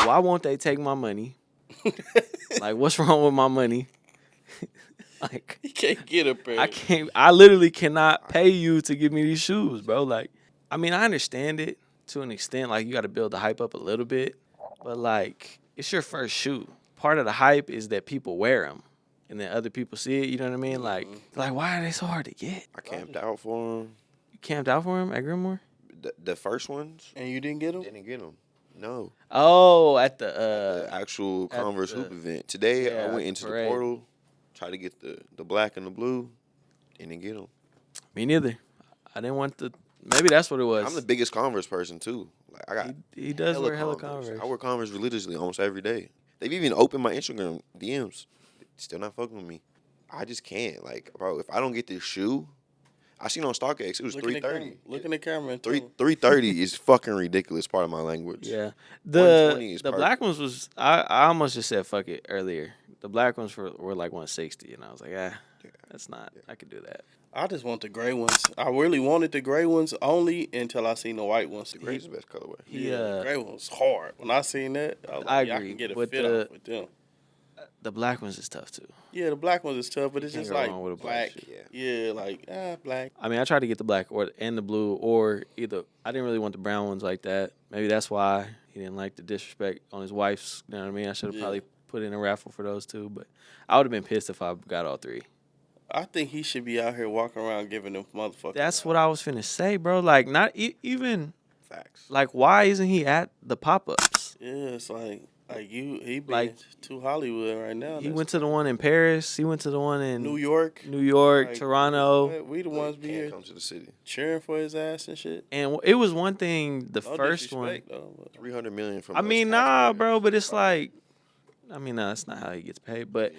why won't they take my money? Like, what's wrong with my money? Like, You can't get a pair. I literally cannot pay you to give me these shoes, bro. Like, I mean, I understand it to an extent. Like, you got to build the hype up a little bit. But, like, it's your first shoe. Part of the hype is that people wear them. And then other people see it, you know what I mean? Like, why are they so hard to get? I camped out for them. You camped out for them at Grimoire? The first ones. And you didn't get them? Didn't get them. No. Oh, at the actual Converse hoop event. Today, yeah, I went into the portal, tried to get the black and the blue, didn't get them. Me neither. I didn't want the. Maybe that's what it was. I'm the biggest Converse person, too. Like, I got he does wear hella Converse. I wear Converse religiously almost every day. They've even opened my Instagram DMs. Still not fucking with me. I just can't. Like, bro, if I don't get this shoe, I seen on StockX, it was $330. Look in the camera and $330 is fucking ridiculous, part of my language. Yeah. The black ones was, I almost just said fuck it earlier. The black ones were like 160, and I was like, that's not, I could do that. I just want the gray ones. I really wanted the gray ones only until I seen the white ones. The gray's the best colorway. The gray one's hard. When I seen that, I was like, I agree. I can get a fit off with them. The black ones is tough too. Yeah, the black ones is tough, but it's just like black. Yeah, like black. I mean, I tried to get the black and the blue, or either. I didn't really want the brown ones like that. Maybe that's why he didn't like the disrespect on his wife's. You know what I mean? I should have probably put in a raffle for those two, but I would have been pissed if I got all three. I think he should be out here walking around giving them motherfuckers. That's what I was finna say, bro. Like, not even. Facts. Like, why isn't he at the pop-ups? Yeah, it's like he being too Hollywood right now. He went to the one in Paris. He went to the one in New York, like, Toronto. We the ones be here come to the city cheering for his ass and shit. And it was one thing. The first one, $300 million from. I mean, nah, bro, but it's like, I mean, nah, that's not how he gets paid. But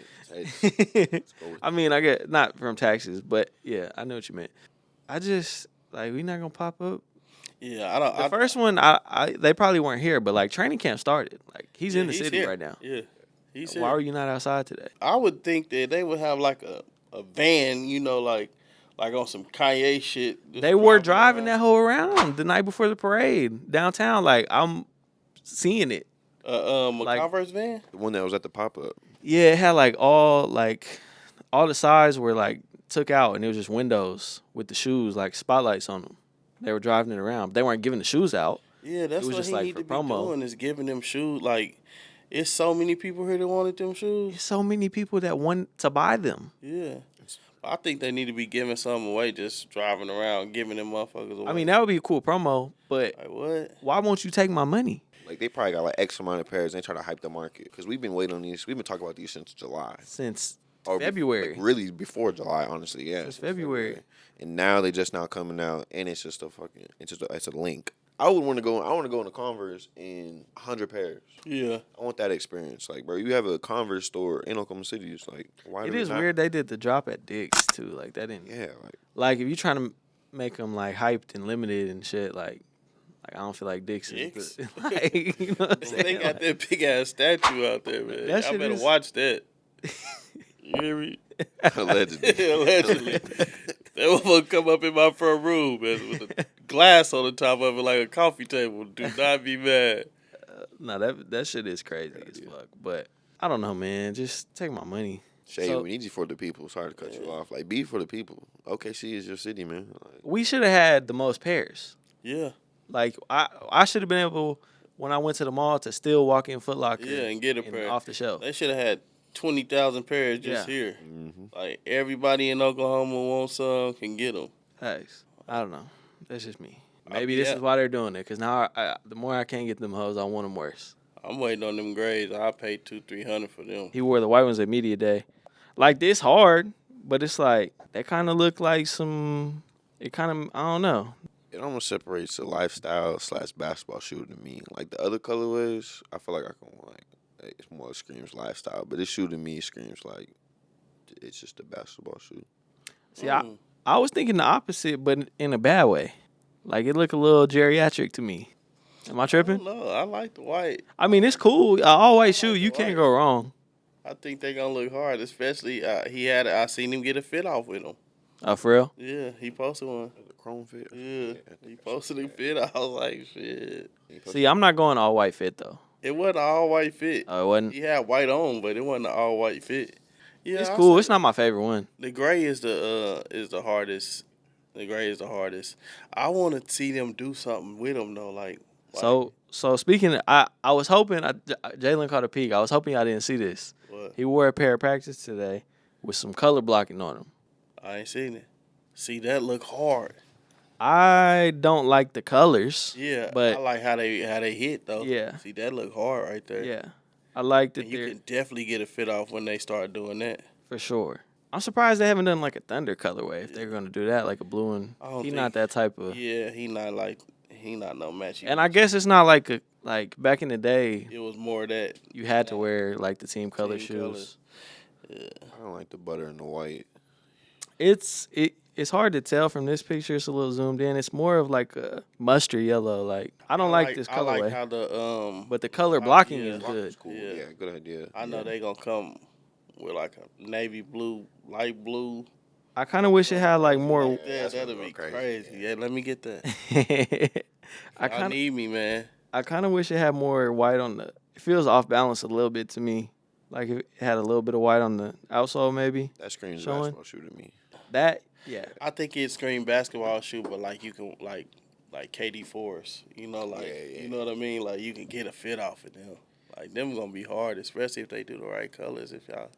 I mean, I get not from taxes, but yeah, I know what you meant. I just like we not gonna pop up. Yeah, I don't. The first one, they probably weren't here, but like training camp started. Like he's in the city right now. Yeah, he's here. Why were you not outside today? I would think that they would have like a van, you know, like on some Kanye shit. They were driving that whole around the night before the parade downtown. Like I'm seeing it. Like, Converse van, the one that was at the pop up. Yeah, it had like all the sides were like took out, and it was just windows with the shoes like spotlights on them. They were driving it around. They weren't giving the shoes out. Yeah, that's what he need to be doing is giving them shoes. Like, it's so many people here that wanted them shoes. There's so many people that want to buy them. Yeah. I think they need to be giving some away, just driving around, giving them motherfuckers away. I mean, that would be a cool promo, but like, what? Why won't you take my money? Like, they probably got like X amount of pairs and they try to hype the market. Because we've been waiting on these. We've been talking about these since July. Since February. Like, really before July, honestly, yeah. Since February. And now they just now coming out, and it's just it's a link. I want to go in a Converse in 100 pairs. Yeah. I want that experience. Like, bro, you have a Converse store in Oklahoma City. It's like, why? It is weird they did the drop at Dick's too. Like that didn't. Yeah. Like if you're trying to make them like hyped and limited and shit, like I don't feel like Dick's is good. Like, you know what I'm saying? They got that big ass statue out there, man. I better watch that. You hear me? Allegedly. Allegedly. That motherfucker come up in my front room, man, with a glass on the top of it like a coffee table. Do not be mad. No, that shit is crazy as fuck. But I don't know, man. Just take my money. Shay, we need you for the people. Sorry to cut you off. Like, be for the people. OKC is your city, man. Like, we should have had the most pairs. Yeah. Like, I should have been able, when I went to the mall, to still walk in Foot Locker. Yeah, and get a pair. Off the shelf. They should have had 20,000 pairs just here. Mm-hmm. Like, everybody in Oklahoma wants some, can get them. Thanks. I don't know. That's just me. Maybe this is why they're doing it, because now the more I can't get them hoes, I want them worse. I'm waiting on them grades. I paid $200-300 for them. He wore the white ones at media day. Like, this hard, but it's like, they kind of look like some, it kind of, I don't know. It almost separates the lifestyle / basketball shoe to me. Like, the other colorways, I feel like I can, like, it's more screams lifestyle. But this shoe to me screams like, it's just a basketball shoe. See, I was thinking the opposite, but in a bad way. Like, it looked a little geriatric to me. Am I tripping? No, I like the white. I mean, it's cool. All white shoe, you can't go wrong. I think they're going to look hard, especially I seen him get a fit off with them. Oh, for real? Yeah, he posted one. The chrome fit? Yeah, he posted a fit. I was like, shit. See, I'm not going all white fit, though. It wasn't an all white fit. Oh, it wasn't. He had white on, but it wasn't an all white fit. Yeah, It's I'll cool. say It's not my favorite one. the gray is the hardest. The gray is the hardest. I want to see them do something with them though. Like So speaking, I was hoping Jalen caught a peek. I was hoping y'all didn't see this. what? He wore a pair of practice today with some color blocking on him. I ain't seen it. See, that look hard. I don't like the colors. Yeah, but I like how they hit though. Yeah. See, that look hard right there. yeah, I like that And you they're can definitely get a fit off when they start doing that. for sure. I'm surprised they haven't done like a thunder colorway if they're gonna do that, like a blue and. I don't He's think- not that type of. Yeah, he not no match. And I guess it's not like back in the day it was more that you had to wear like the team color Team shoes. colors. I don't like the butter and the white. It's hard to tell from this picture. It's a little zoomed in. It's more of like a mustard yellow. Like I don't like this I like colorway, how the but the color blocking yeah. is good. Cool. Yeah. Yeah, good idea. I know they gonna come with like a navy blue, light blue. I kind of wish it had like more. Yeah, that's that'd gonna be go crazy. crazy. Yeah, let me get that. I I kind of need me, man. I kind of wish it had more white on the. It feels off balance a little bit to me. Like if it had a little bit of white on the outsole, maybe. That screams Showing? basketball shoe to me. That yeah. I think it scream basketball shoe, but like you can like KD Force, you know, like Yeah. you know what I mean. Like you can get a fit off of them. Like them gonna be hard, especially if they do the right colors. If y'all